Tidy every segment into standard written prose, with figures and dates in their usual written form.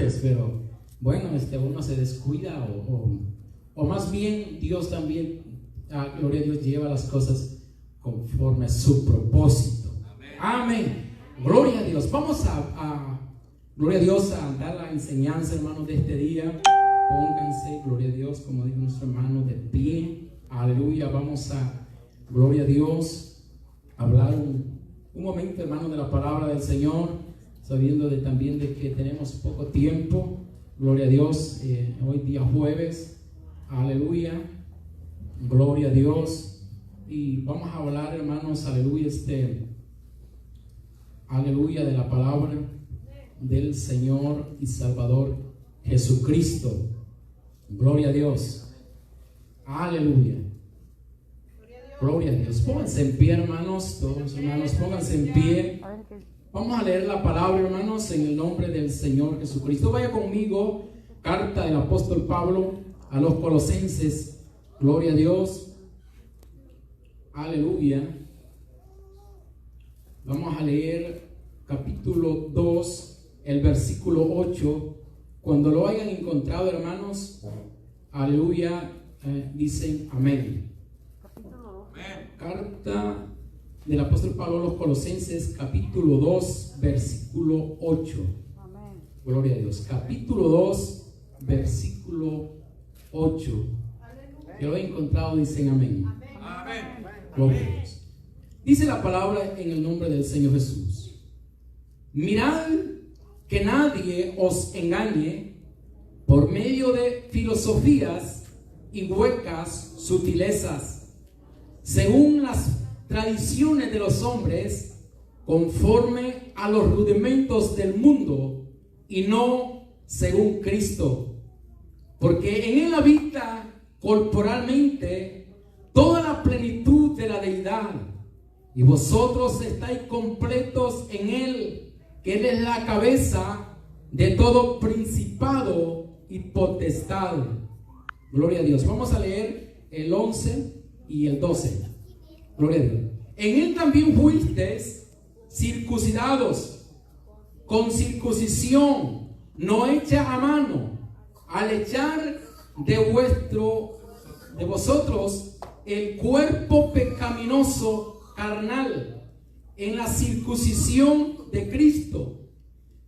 antes, pero bueno, uno se descuida o más bien Dios también, gloria a Dios, lleva las cosas conforme a su propósito. Amén. Gloria a Dios. Vamos gloria a Dios, a dar la enseñanza, hermanos, de este día. Pónganse, gloria a Dios, como dijo nuestro hermano, de pie. Aleluya. Vamos gloria a Dios, hablar un momento, hermano, de la palabra del Señor, sabiendo también de que tenemos poco tiempo. Gloria a Dios. Hoy día jueves. Aleluya. Gloria a Dios. Y vamos a hablar, hermanos, aleluya, aleluya, de la palabra del Señor y Salvador Jesucristo. Gloria a Dios. Aleluya. Gloria a Dios. Pónganse en pie, hermanos. Todos, hermanos, pónganse en pie. Vamos a leer la palabra, hermanos, en el nombre del Señor Jesucristo. Vaya conmigo, carta del apóstol Pablo a los Colosenses. Gloria a Dios. Aleluya. Vamos a leer capítulo 2, el versículo 8. Cuando lo hayan encontrado, hermanos, aleluya, dicen amén. Carta del apóstol Pablo a los Colosenses, capítulo 2, versículo 8. Amén. Gloria a Dios. Capítulo 2, versículo 8. Que lo he encontrado, dicen amén. Amén. Gloria a Dios. Dice la palabra en el nombre del Señor Jesús. Mirad que nadie os engañe por medio de filosofías y huecas sutilezas, según las tradiciones de los hombres, conforme a los rudimentos del mundo, y no según Cristo. Porque en él habita corporalmente toda la plenitud de la deidad, y vosotros estáis completos en él, que él es la cabeza de todo principado y potestad. Gloria a Dios. Vamos a leer el 11 y el 12. Gloria a Dios. En él también fuisteis circuncidados con circuncisión no hecha a mano, al echar de vosotros el cuerpo pecaminoso carnal en la circuncisión de Cristo,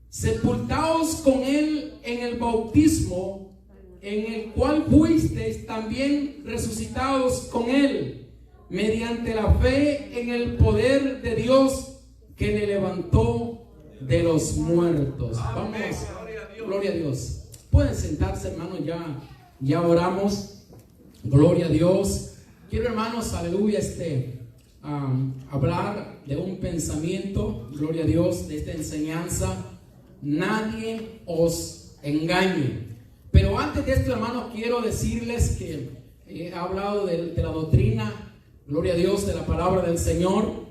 sepultaos con él en el bautismo, en el cual fuisteis también resucitados con él, mediante la fe en el poder de Dios que le levantó de los muertos. Vamos, gloria a Dios. Pueden sentarse, hermanos, ya oramos. Gloria a Dios. Quiero, hermanos, aleluya, hablar de un pensamiento, gloria a Dios, de esta enseñanza. Nadie os engañe. Pero antes de esto, hermanos, quiero decirles que he hablado de la doctrina, gloria a Dios, de la palabra del Señor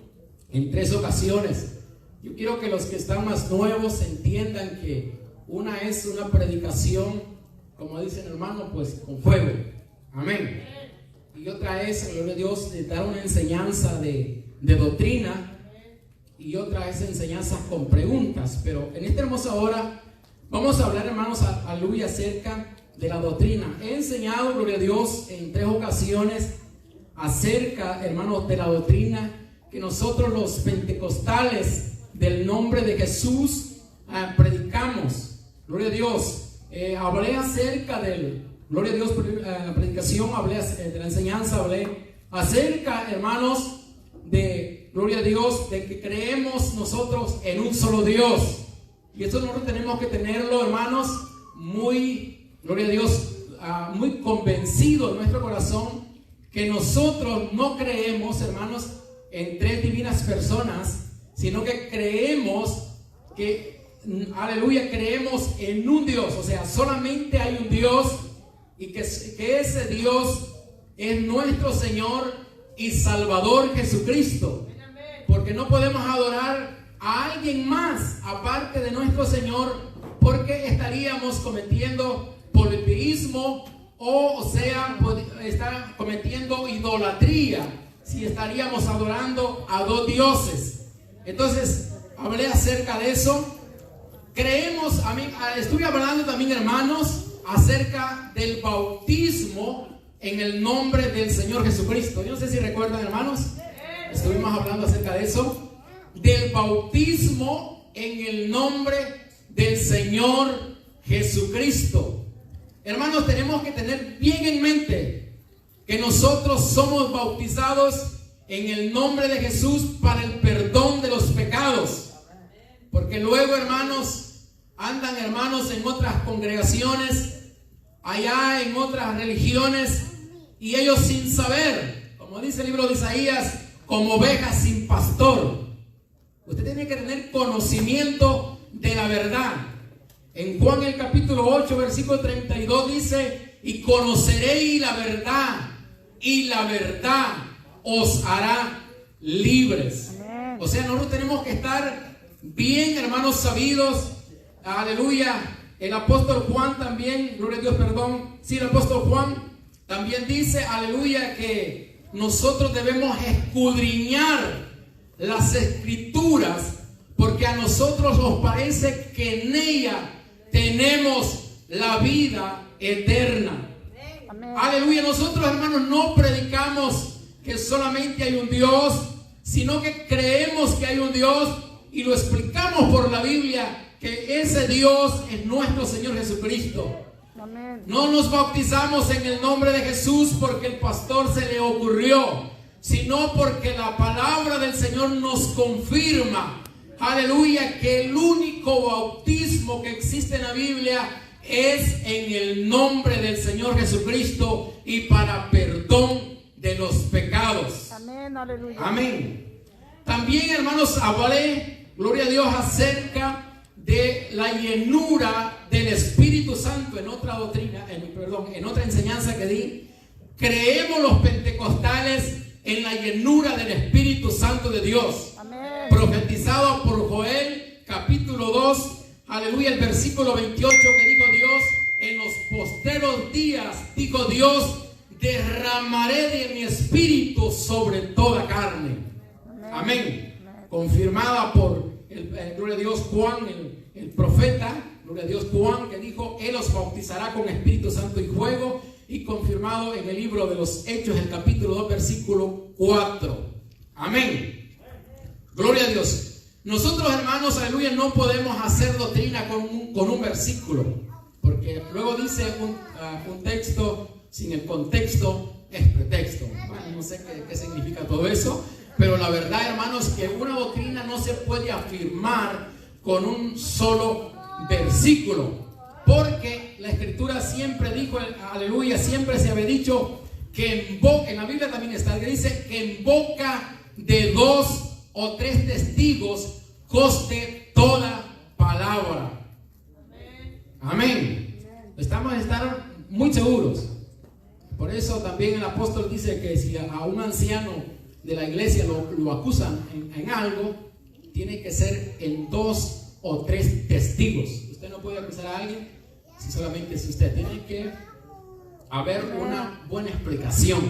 en 3 ocasiones. Yo quiero que los que están más nuevos entiendan que una es una predicación, como dicen, hermano, pues con fuego. Amén. Y otra es, gloria a Dios, de dar una enseñanza de doctrina, y otra es enseñanza con preguntas. Pero en esta hermosa hora vamos a hablar, hermanos, aleluya, acerca de la doctrina. He enseñado, gloria a Dios, en 3 ocasiones acerca, hermanos, de la doctrina que nosotros los pentecostales del nombre de Jesús predicamos. Gloria a Dios. Hablé acerca gloria a Dios, la predicación, hablé de la enseñanza, hablé acerca, hermanos, de, gloria a Dios, de que creemos nosotros en un solo Dios. Y esto nosotros tenemos que tenerlo, hermanos, muy, gloria a Dios, muy convencido en nuestro corazón, que nosotros no creemos, hermanos, en 3 divinas personas, sino que creemos aleluya, creemos en un Dios. O sea, solamente hay un Dios, y que ese Dios es nuestro Señor y Salvador Jesucristo. Porque no podemos adorar a alguien más aparte de nuestro Señor, porque estaríamos cometiendo politeísmo, o sea, estar cometiendo idolatría si estaríamos adorando a 2 dioses. Entonces hablé acerca de eso. creemos, estuve hablando también, hermanos, acerca del bautismo en el nombre del Señor Jesucristo. Yo no sé si recuerdan, hermanos, estuvimos hablando acerca de eso, del bautismo en el nombre del Señor Jesucristo. Hermanos, tenemos que tener bien en mente que nosotros somos bautizados en el nombre de Jesús para el perdón de los pecados. Porque luego, hermanos, andan, hermanos, en otras congregaciones, allá en otras religiones, y ellos sin saber, como dice el libro de Isaías, como ovejas sin pastor. Usted tiene que tener conocimiento de la verdad. En Juan el capítulo 8, versículo 32 dice: y conoceréis la verdad, y la verdad os hará libres. O sea, nosotros tenemos que estar bien, hermanos, sabidos. Aleluya. El apóstol Juan también, gloria a Dios, perdón. Sí, el apóstol Juan también dice, aleluya, que nosotros debemos escudriñar las escrituras, porque a nosotros nos parece que en ella tenemos la vida eterna. Amén. Aleluya. Nosotros, hermanos, no predicamos que solamente hay un Dios, sino que creemos que hay un Dios y lo explicamos por la Biblia, que ese Dios es nuestro Señor Jesucristo. Amén. No nos bautizamos en el nombre de Jesús porque el pastor se le ocurrió, sino porque la palabra del Señor nos confirma, aleluya, que el único bautismo que existe en la Biblia es en el nombre del Señor Jesucristo y para perdón de los pecados. Amén, aleluya. Amén. También, hermanos, hablé, gloria a Dios, acerca de la llenura del Espíritu Santo en otra doctrina, en otra enseñanza que di. Creemos los pentecostales en la llenura del Espíritu Santo de Dios. Amén. Profetizado por Joel, capítulo 2, aleluya, el versículo 28, que dijo Dios: en los postreros días, dijo Dios, derramaré de mi espíritu sobre toda carne. Amén. Amén. Confirmada por gloria a Dios, Juan, el profeta, gloria a Dios, Juan, que dijo: Él os bautizará con Espíritu Santo y fuego, y confirmado en el libro de los Hechos, el capítulo 2, versículo 4. Amén. Gloria a Dios. Nosotros, hermanos, aleluya, no podemos hacer doctrina con un versículo, porque luego dice un texto sin el contexto es pretexto. Bueno, no sé qué significa todo eso, pero la verdad, hermanos, que una doctrina no se puede afirmar con un solo versículo, porque la Escritura siempre dijo, aleluya, siempre se había dicho que en la Biblia también está, que dice que en boca de 2 o 3 testigos conste toda palabra. Amén. Estamos a estar muy seguros. Por eso también el apóstol dice que si a un anciano de la iglesia lo acusan en algo, tiene que ser en 2 o 3 testigos. Usted no puede acusar a alguien si solamente es usted. Tiene que haber una buena explicación.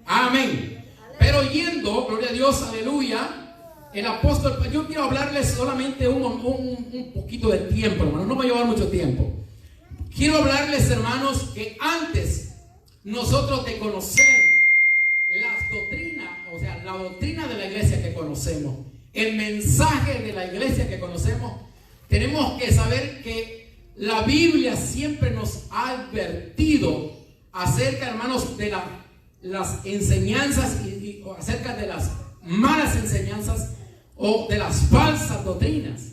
Amén. Pero yendo, gloria a Dios, aleluya, el apóstol, yo quiero hablarles solamente un poquito de tiempo, hermanos, no me va a llevar mucho tiempo. Quiero hablarles, hermanos, que antes nosotros de conocer las doctrinas, o sea, la doctrina de la iglesia que conocemos, el mensaje de la iglesia que conocemos, tenemos que saber que la Biblia siempre nos ha advertido acerca, hermanos, de las enseñanzas y acerca de las malas enseñanzas o de las falsas doctrinas.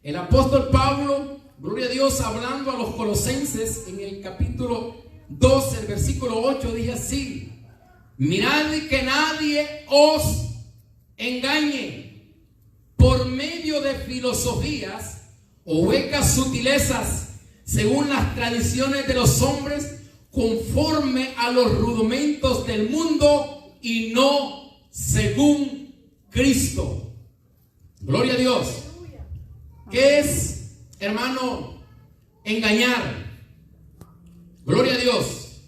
El apóstol Pablo, gloria a Dios, hablando a los colosenses en el capítulo 12, el versículo 8, dice así: mirad que nadie os engañe por medio de filosofías o huecas sutilezas, según las tradiciones de los hombres, conforme a los rudimentos del mundo y no según Cristo. Gloria a Dios. ¿Qué es, hermano, engañar? Gloria a Dios.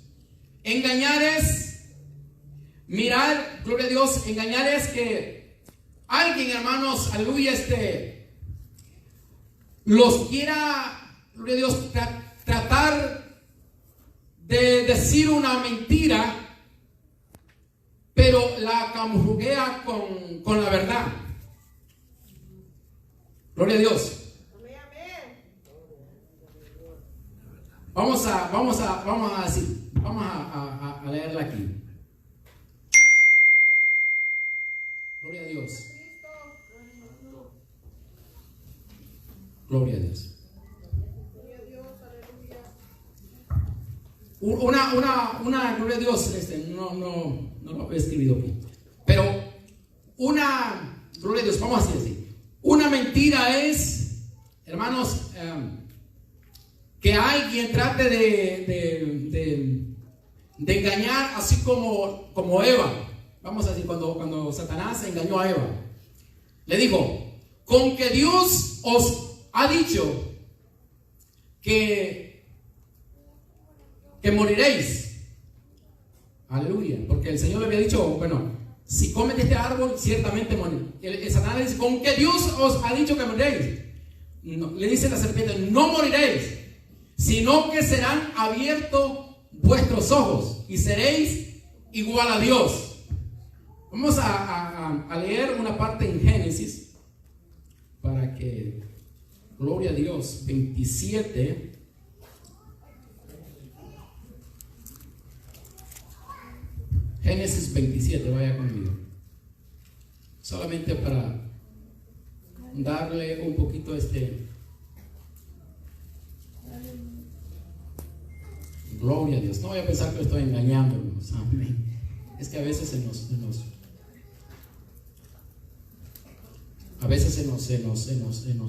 Engañar es mirar, gloria a Dios, engañar es que alguien, hermanos, aleluya, los quiera, gloria a Dios, tratar de decir una mentira, pero la camuflea con la verdad. Gloria a Dios. Vamos a leerla aquí. Gloria a Dios. Gloria a Dios. Una gloria a Dios, no lo he escrito aquí. Pero una gloria a Dios, vamos a decir así. Una mentira es, hermanos, que alguien trate de engañar, así como Eva. Vamos a decir, cuando Satanás engañó a Eva, le dijo: con que Dios os ha dicho que moriréis. Aleluya. Porque el Señor le había dicho, bueno, si comes de este árbol, ciertamente moriréis. El Satanás le dice: con que Dios os ha dicho que moriréis. No, le dice la serpiente: no moriréis, sino que serán abiertos vuestros ojos y seréis igual a Dios. Vamos a leer una parte en Génesis para que, gloria a Dios, 27. Génesis 27, vaya conmigo. Solamente para darle un poquito gloria a Dios. No voy a pensar que estoy engañando, hermanos. Amén. Es que a veces se nos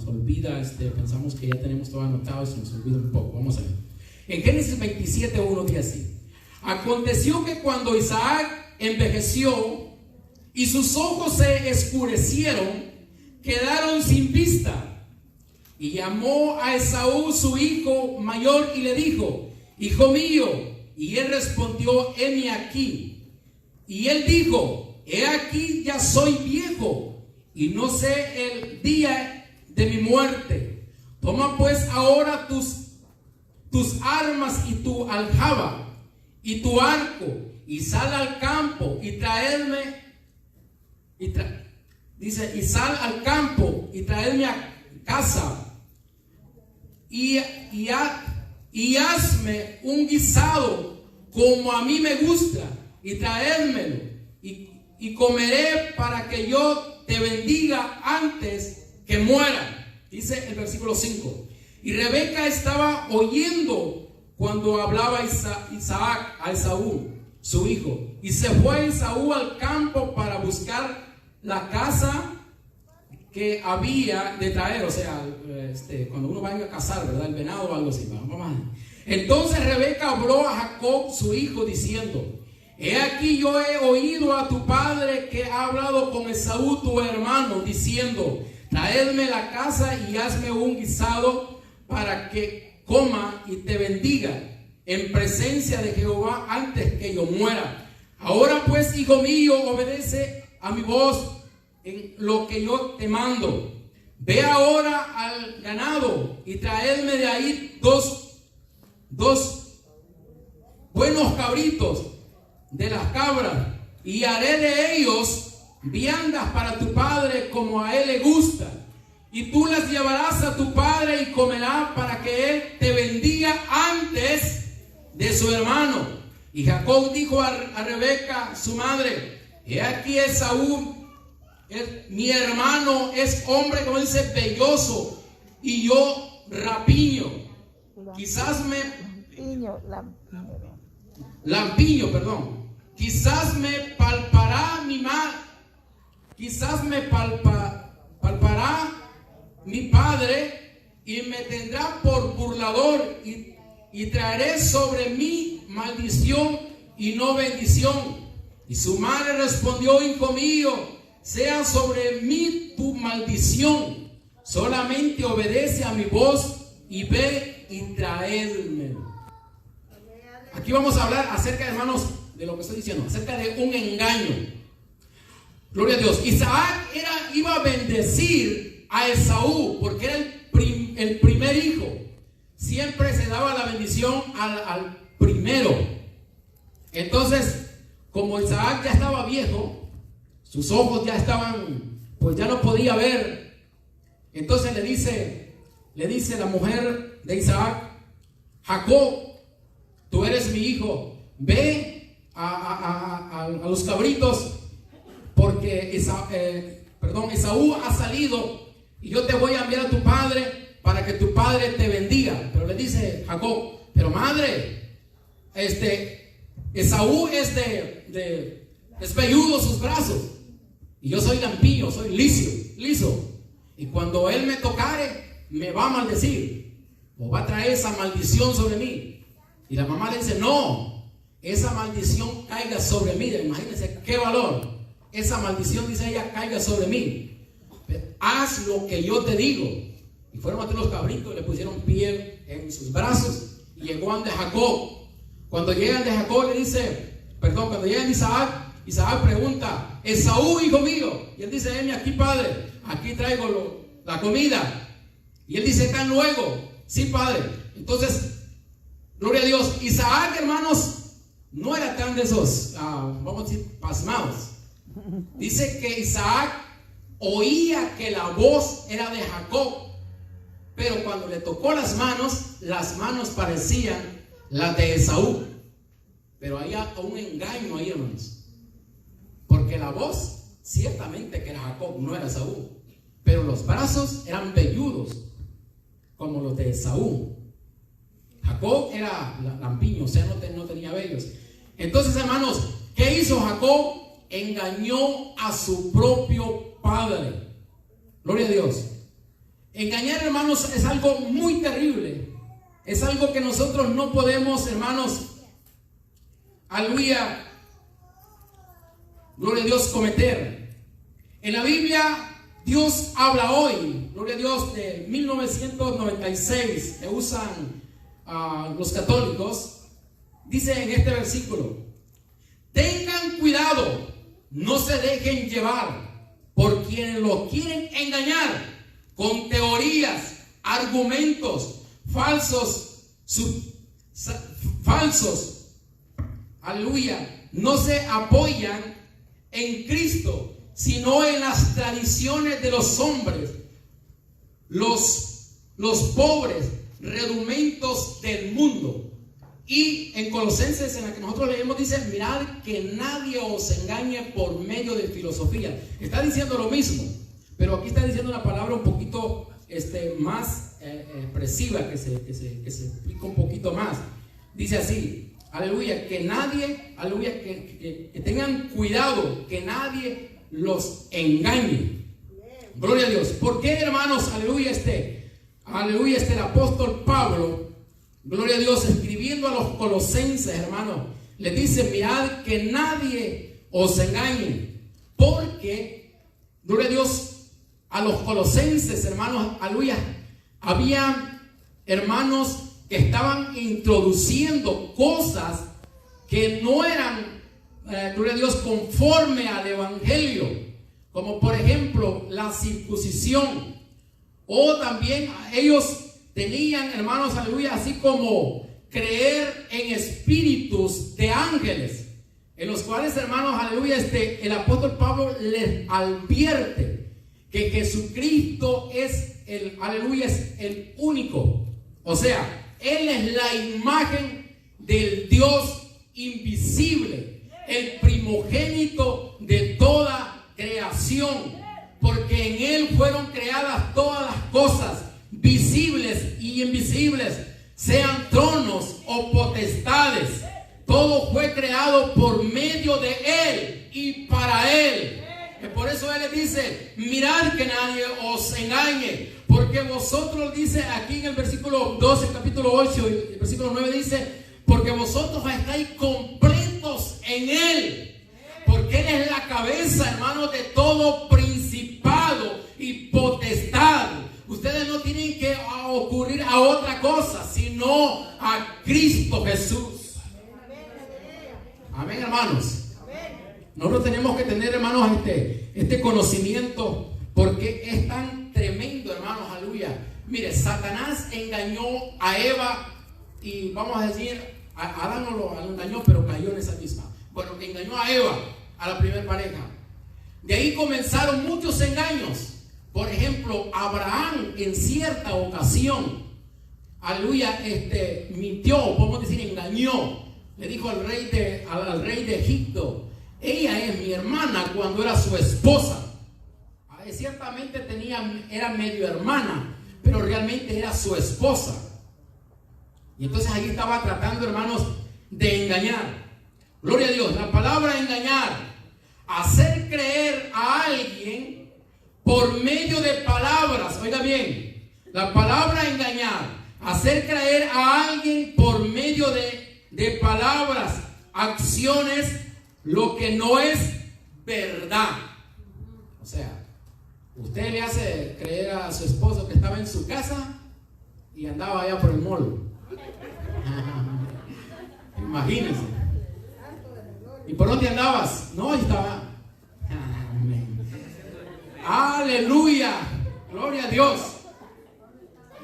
olvida, pensamos que ya tenemos todo anotado y se nos olvida un poco. Vamos a ver. En Génesis 27, 1 dice así: aconteció que cuando Isaac envejeció y sus ojos se escurecieron, quedaron sin vista, y llamó a Esaú su hijo mayor y le dijo: hijo mío. Y él respondió: heme aquí. Y él dijo: he aquí, ya soy viejo y no sé el día de mi muerte. Toma pues ahora tus armas y tu aljaba y tu arco, y sal al campo y traedme, dice, y sal al campo y traedme a casa, y hazme un guisado como a mí me gusta, y traédmelo, y comeré para que yo te bendiga antes que muera. Dice el versículo 5. Y Rebeca estaba oyendo cuando hablaba Isaac a Esaú, su hijo. Y se fue Esaú al campo para buscar la caza que había de traer. O sea, cuando uno va a cazar, ¿verdad? El venado o algo así. Entonces Rebeca habló a Jacob, su hijo, diciendo: he aquí, yo he oído a tu padre que ha hablado con Esaú tu hermano, diciendo: traedme la casa y hazme un guisado para que coma y te bendiga en presencia de Jehová antes que yo muera. Ahora pues, hijo mío, obedece a mi voz en lo que yo te mando. Ve ahora al ganado y traedme de ahí dos buenos cabritos de las cabras, y haré de ellos viandas para tu padre como a él le gusta, y tú las llevarás a tu padre y comerá para que él te bendiga antes de su hermano. Y Jacob dijo a Rebeca su madre: he aquí Esaú, mi hermano, es hombre, como dice, belloso, y yo rapiño. Quizás me lampiño, perdón. Quizás me palpará palpará mi padre y me tendrá por burlador, y traeré sobre mí maldición y no bendición. Y su madre respondió: hijo mío, sea sobre mí tu maldición, solamente obedece a mi voz y ve y traédmelo. Aquí vamos a hablar acerca, hermanos, de lo que estoy diciendo, acerca de un engaño. Gloria a Dios. Isaac iba a bendecir a Esaú porque era el primer hijo. Siempre se daba la bendición al primero. Entonces, como Isaac ya estaba viejo, sus ojos ya estaban, pues ya no podía ver. Entonces le dice la mujer de Isaac: Jacob, tú eres mi hijo, ve a los cabritos, porque Esaú ha salido y yo te voy a enviar a tu padre para que tu padre te bendiga. Pero le dice Jacob: pero madre, Esaú es velludo sus brazos y yo soy lampiño, soy liso, y cuando él me tocare me va a maldecir o va a traer esa maldición sobre mí. Y la mamá le dice: no, esa maldición caiga sobre mí. Imagínense qué valor. Esa maldición, dice ella, caiga sobre mí. Haz lo que yo te digo. Y fueron a traer los cabritos, le pusieron piel en sus brazos y llegó ante Jacob. Cuando llegan de Jacob cuando llegan de Isaac pregunta: Esaú, hijo mío. Y él dice: aquí padre, aquí traigo la comida. Y él dice: tan luego, sí padre. Entonces, gloria a Dios, Isaac, hermanos, no era tan de esos, vamos a decir, pasmados. Dice que Isaac oía que la voz era de Jacob, pero cuando le tocó las manos parecían las de Esaú. Pero había un engaño ahí, hermanos, porque la voz ciertamente que era Jacob, no era Esaú, pero los brazos eran velludos como los de Esaú. Jacob era lampiño, o sea, no tenía vellos. Entonces, hermanos, ¿qué hizo Jacob? Engañó a su propio padre. Gloria a Dios. Engañar, hermanos, es algo muy terrible. Es algo que nosotros no podemos, hermanos, aleluya, gloria a Dios, cometer. En la Biblia, Dios habla hoy, gloria a Dios, de 1996, que usan los católicos. Dice en este versículo: tengan cuidado, no se dejen llevar por quienes lo quieren engañar con teorías, argumentos falsos, aleluya. No se apoyan en Cristo, sino en las tradiciones de los hombres, los pobres redumentos del mundo. Y en Colosenses, en la que nosotros leemos, dice: mirad que nadie os engañe por medio de filosofía. Está diciendo lo mismo, pero aquí está diciendo una palabra un poquito más expresiva, que se explica un poquito más. Dice así: aleluya, que nadie, aleluya, que tengan cuidado, que nadie los engañe. Gloria a Dios. ¿Por qué, hermanos? Aleluya, el apóstol Pablo, gloria a Dios, escribiendo a los colosenses, hermanos, les dice: mirad que nadie os engañe. Porque, gloria a Dios, a los colosenses, hermanos, aleluya, había hermanos que estaban introduciendo cosas que no eran, gloria a Dios, conforme al evangelio, como por ejemplo la circuncisión. O también ellos tenían, hermanos, aleluya, así como creer en espíritus de ángeles, en los cuales, hermanos, aleluya, el apóstol Pablo les advierte que Jesucristo es aleluya, es el único. O sea, Él es la imagen del Dios invisible, el primogénito de toda creación, porque en Él fueron creadas todas las cosas, visibles y invisibles, sean tronos o potestades. Todo fue creado por medio de Él y para Él. Y por eso Él le dice: mirad que nadie os engañe, porque vosotros, dice aquí en el versículo 12, capítulo 8, y el versículo 9 dice: porque vosotros estáis completos en Él, porque Él es la cabeza, hermanos, de todo principado y potestad. Ustedes no tienen que ocurrir a otra cosa, sino a Cristo Jesús. Amén, hermanos. Nosotros tenemos que tener, hermanos, este conocimiento, porque es tan tremendo, hermanos, aleluya, Mire, Satanás engañó a Eva y vamos a decir, a Adán no lo engañó, pero cayó en esa misma. Bueno, engañó a Eva, a la primera pareja. De ahí comenzaron muchos engaños. Por ejemplo, Abraham en cierta ocasión, aleluya, mintió, podemos decir engañó. Le dijo al rey de Egipto: ella es mi hermana, cuando era su esposa. Ciertamente era medio hermana, pero realmente era su esposa. Y entonces ahí estaba tratando, hermanos, de engañar. Gloria a Dios. La palabra engañar, hacer creer a alguien por medio de palabras. Oiga bien, la palabra engañar, hacer creer a alguien por medio de palabras, acciones, lo que no es verdad. O sea, usted le hace creer a su esposo que estaba en su casa y andaba allá por el mall. Imagínense. ¿Y por dónde andabas? No, estaba. Aleluya. Gloria a Dios.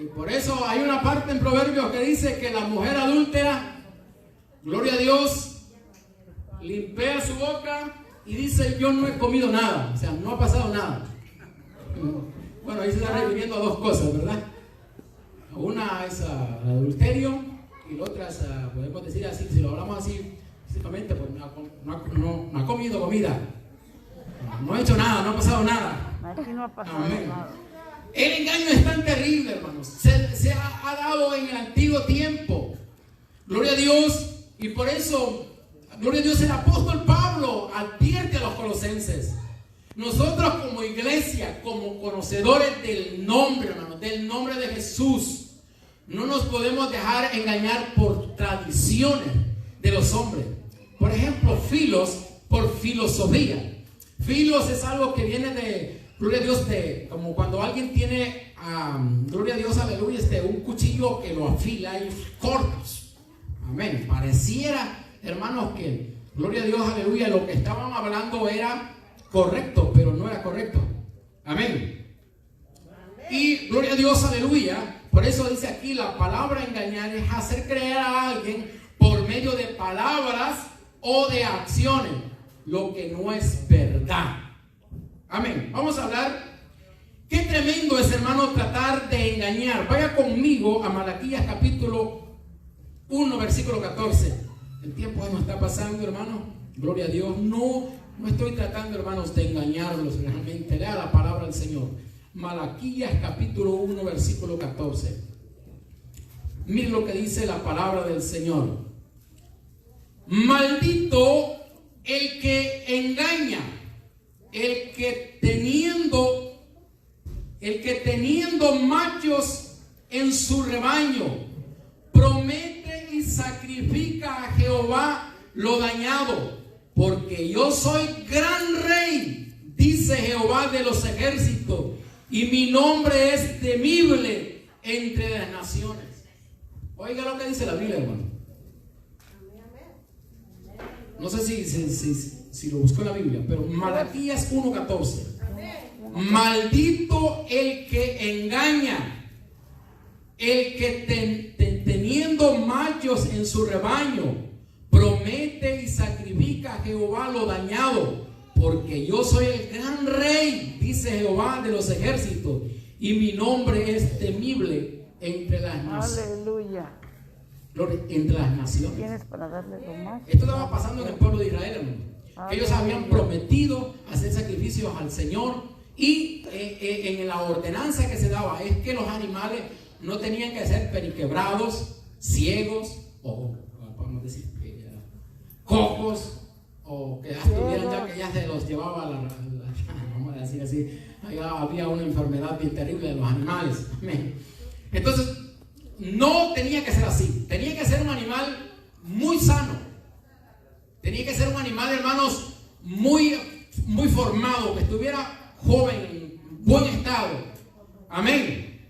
Y por eso hay una parte en Proverbios que dice que la mujer adúltera, gloria a Dios, limpia su boca y dice: yo no he comido nada. O sea, no ha pasado nada. Bueno, ahí se está refiriendo a dos cosas, ¿verdad? Una es al adulterio y la otra es, podemos decir así, si lo hablamos así físicamente, pues no ha comido comida, no ha hecho nada, no ha pasado nada. Aquí no ha pasado nada. El engaño es tan terrible, hermanos. Se ha dado en el antiguo tiempo. Gloria a Dios. Y por eso, gloria a Dios, el apóstol Pablo advierte a los colosenses. Nosotros como iglesia, como conocedores del nombre, hermanos, del nombre de Jesús, no nos podemos dejar engañar por tradiciones de los hombres. Por ejemplo, filos por filosofía. Filos es algo que viene de, gloria a Dios, como cuando alguien tiene, gloria a Dios, aleluya, un cuchillo que lo afila y cortos. Amén. Pareciera, hermanos, que, gloria a Dios, aleluya, lo que estaban hablando era correcto, pero no era correcto. Amén. Y gloria a Dios, aleluya. Por eso dice aquí, la palabra engañar es hacer creer a alguien por medio de palabras o de acciones lo que no es verdad. Amén. Vamos a hablar. Qué tremendo es, hermano, tratar de engañar. Vaya conmigo a Malaquías capítulo 1, versículo 14. El tiempo nos está pasando, hermano. Gloria a Dios. No estoy tratando, hermanos, de engañarlos realmente. Lea la palabra del Señor. Malaquías capítulo 1, versículo 14. Mire lo que dice la palabra del Señor. Maldito el que engaña, el que teniendo machos en su rebaño, promete y sacrifica a Jehová lo dañado, porque yo soy gran rey, dice Jehová de los ejércitos, y mi nombre es temible entre las naciones. Oiga lo que dice la Biblia, hermano. No sé si lo buscó en la Biblia, pero Malaquías 1:14. Maldito el que engaña, el que teniendo machos en su rebaño, promete y sacrifica a Jehová lo dañado, porque yo soy el gran rey, dice Jehová de los ejércitos, y mi nombre es temible entre las naciones. Aleluya. Entre las naciones. ¿Tienes para darle lo más? Esto estaba pasando en el pueblo de Israel, hermano. Ellos habían prometido hacer sacrificios al Señor, y en la ordenanza que se daba es que los animales no tenían que ser periquebrados, ciegos o podemos decir cojos, o que ya estuvieran ya que ya se los llevaba vamos a decir así, había una enfermedad bien terrible de los animales. Amén. Entonces no tenía que ser así, tenía que ser un animal muy sano, tenía que ser un animal, hermanos, muy formado, que estuviera joven, en buen estado. Amén.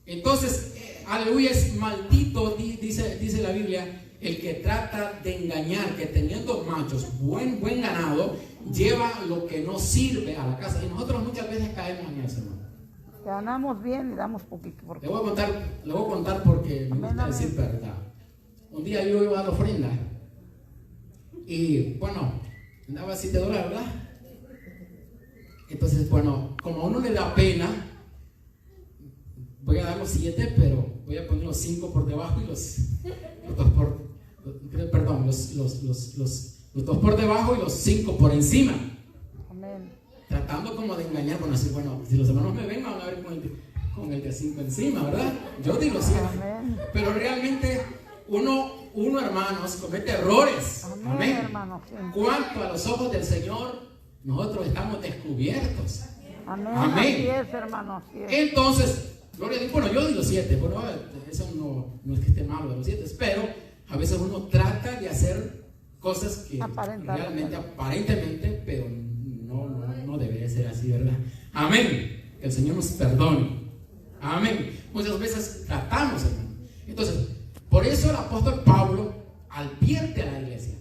Entonces, aleluya, es maldito, dice la Biblia, el que trata de engañar, que teniendo machos, buen ganado, lleva lo que no sirve a la casa. Y nosotros muchas veces caemos en eso, hermano. Que ganamos bien y damos poquito. Porque... Le voy a contar porque me gusta decir verdad. Un día yo iba a dar ofrenda y bueno, daba $7, ¿verdad? Entonces, bueno, como a uno le da pena, voy a dar los 7, pero voy a poner los 5 por debajo y los 2 por, perdón, los 2 por debajo y los 5 por encima. Amén. Tratando como de engañar, bueno, así, bueno, si los hermanos me ven, van a ver con el de 5 encima, ¿verdad? Yo digo 7. Amén. Pero realmente uno, hermanos, comete errores. Amén, Amén. hermano, sí. Cuanto a los ojos del Señor, nosotros estamos descubiertos. Amén. Amén. Así es, hermano, así es. Entonces, gloria a Dios. Bueno, yo digo 7, bueno, eso no es que esté malo de los 7, pero a veces uno trata de hacer cosas que realmente, aparentemente, pero no debería ser así, ¿verdad? Amén. Que el Señor nos perdone. Amén. Muchas veces tratamos, hermano. Entonces, por eso el apóstol Pablo advierte a la iglesia.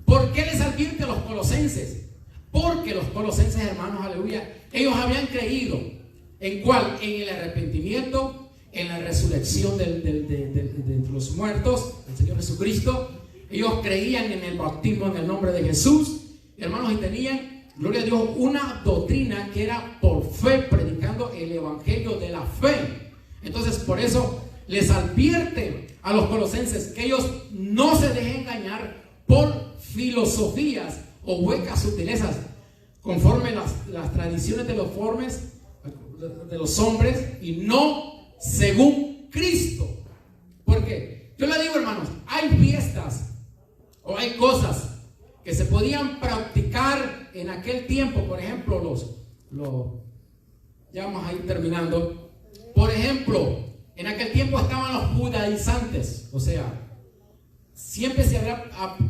¿Por qué les advierte a los colosenses? Porque los colosenses, hermanos, aleluya, ellos habían creído ¿en cuál? En el arrepentimiento, en la resurrección de los muertos, del Señor Jesucristo. Ellos creían en el bautismo en el nombre de Jesús, hermanos, y tenían, gloria a Dios, una doctrina que era por fe, predicando el evangelio de la fe. Entonces, por eso les advierte a los colosenses que ellos no se dejen engañar por filosofías o huecas sutilezas conforme las tradiciones de los hombres y no según Cristo. Porque yo le digo, hermanos, hay fiestas o hay cosas que se podían practicar en aquel tiempo. Por ejemplo, ya vamos a ir terminando. Por ejemplo, en aquel tiempo estaban los judaizantes, o sea, siempre se había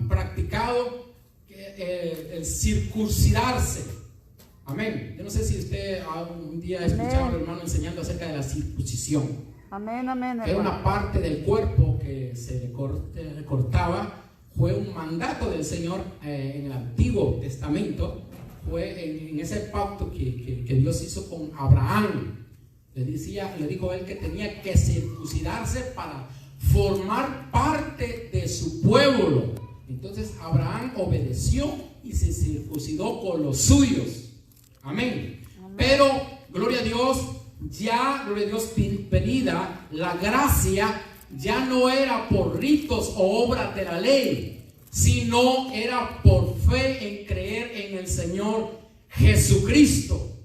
practicado el circuncidarse. Amén. Yo no sé si usted un día ha escuchado al hermano enseñando acerca de la circuncisión. Amén, amén. Era una parte del cuerpo que se le cortaba. Fue un mandato del Señor en el Antiguo Testamento. Fue en ese pacto que Dios hizo con Abraham. Le dijo él que tenía que circuncidarse para formar parte de su pueblo. Entonces Abraham obedeció y se circuncidó con los suyos. Amén. Pero, gloria a Dios, venida la gracia, ya no era por ritos o obras de la ley, sino era por fe en creer en el Señor Jesucristo.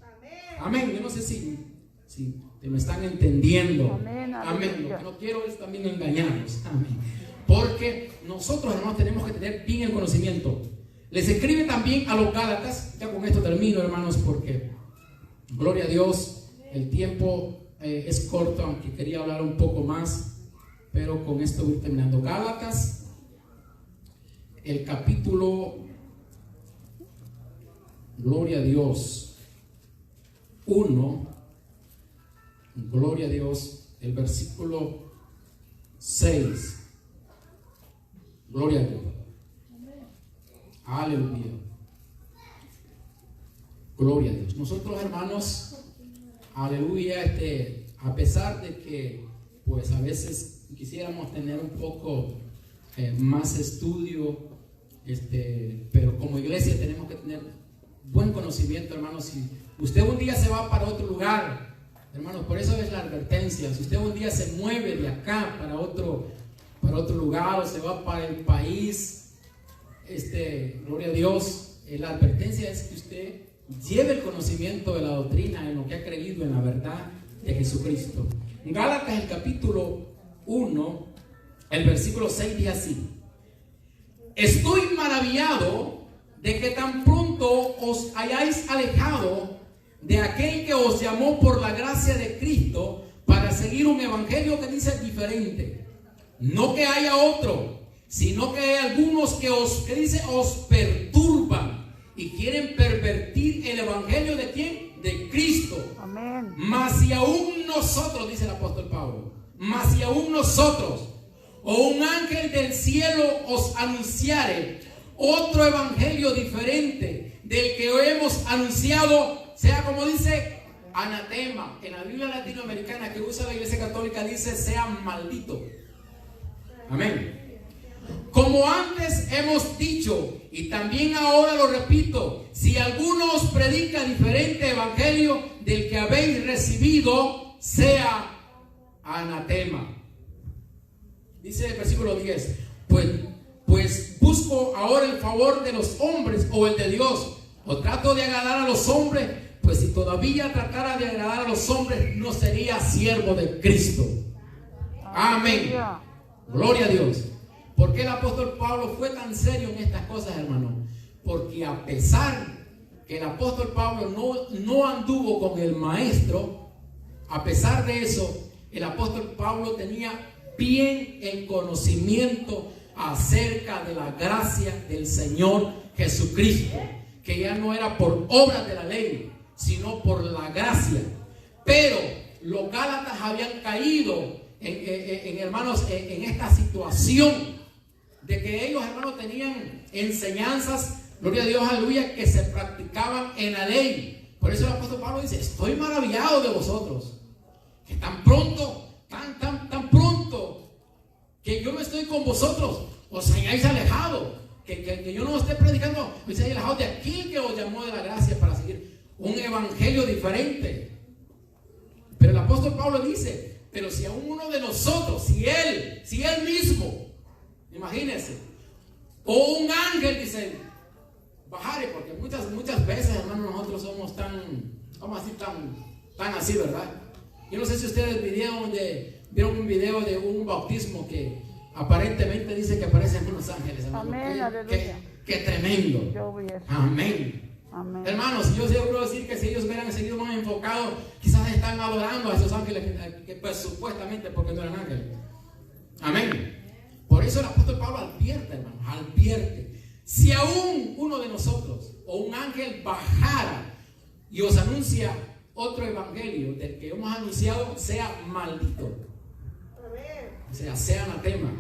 Amén. Yo no sé si me están entendiendo. Amén. Lo que no quiero es también engañarlos. Amén. Porque nosotros, hermanos, tenemos que tener bien el conocimiento. Les escribe también a los Gálatas. Ya con esto termino, hermanos, porque gloria a Dios, el tiempo es corto, aunque quería hablar un poco más, pero con esto voy terminando. Gálatas, el capítulo, gloria a Dios, 1, gloria a Dios, el versículo 6. Gloria a Dios. Aleluya. Gloria a Dios. Nosotros, hermanos, aleluya, a pesar de que pues a veces quisiéramos tener un poco más estudio, pero como iglesia tenemos que tener buen conocimiento, hermanos. Si usted un día se va para otro lugar, hermanos, por eso es la advertencia. Si usted un día se mueve de acá para otro lugar o se va para el país, gloria a Dios, la advertencia es que usted lleve el conocimiento de la doctrina en lo que ha creído en la verdad de Jesucristo. En Gálatas, el capítulo 1, el versículo 6 dice así: estoy maravillado de que tan pronto os hayáis alejado de aquel que os llamó por la gracia de Cristo para seguir un evangelio que dice diferente. No que haya otro, sino que hay algunos que os perturban y quieren pervertir el evangelio de ¿quién? De Cristo. Amén. Mas si aún nosotros, dice el apóstol Pablo, mas si aún nosotros o un ángel del cielo os anunciare otro evangelio diferente del que hemos anunciado, sea como dice, Anatema. En la Biblia latinoamericana que usa la Iglesia Católica dice sea maldito. Amén. Como antes hemos dicho, y también ahora lo repito, si alguno os predica diferente evangelio del que habéis recibido, sea anatema. Dice el versículo 10, pues busco ahora el favor de los hombres o el de Dios, o trato de agradar a los hombres, pues si todavía tratara de agradar a los hombres, no sería siervo de Cristo. Amén. Gloria a Dios. ¿Por qué el apóstol Pablo fue tan serio en estas cosas, hermano? Porque a pesar que el apóstol Pablo no anduvo con el maestro, a pesar de eso, el apóstol Pablo tenía bien el conocimiento acerca de la gracia del Señor Jesucristo, que ya no era por obras de la ley, sino por la gracia. Pero los gálatas habían caído hermanos, en esta situación de que ellos, hermanos, tenían enseñanzas, gloria a Dios, aleluya, que se practicaban en la ley. Por eso el apóstol Pablo dice, estoy maravillado de vosotros, que tan pronto, tan pronto que yo no estoy con vosotros, os hayáis alejado, que yo no esté predicando, os hayáis alejado de aquel que os llamó de la gracia para seguir un evangelio diferente. Pero el apóstol Pablo dice, pero si a uno de nosotros, si él mismo, imagínense, o un ángel, dicen, bajare, porque muchas veces, hermanos, nosotros somos tan así, ¿verdad? Yo no sé si ustedes vieron un video de un bautismo que aparentemente dice que aparecen unos ángeles, hermano. Amén, aleluya. Qué tremendo. Yo vi eso. Amén. Amén. Hermanos, yo seguro decir que si ellos hubieran seguido más enfocados, quizás están adorando a esos ángeles que pues supuestamente porque no eran ángeles. Amén. Por eso el apóstol Pablo advierte, hermanos, advierte. Si aún uno de nosotros o un ángel bajara y os anuncia otro evangelio del que hemos anunciado, sea maldito. O sea anatema.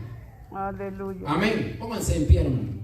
Aleluya. Amén. Pónganse en pie, hermano.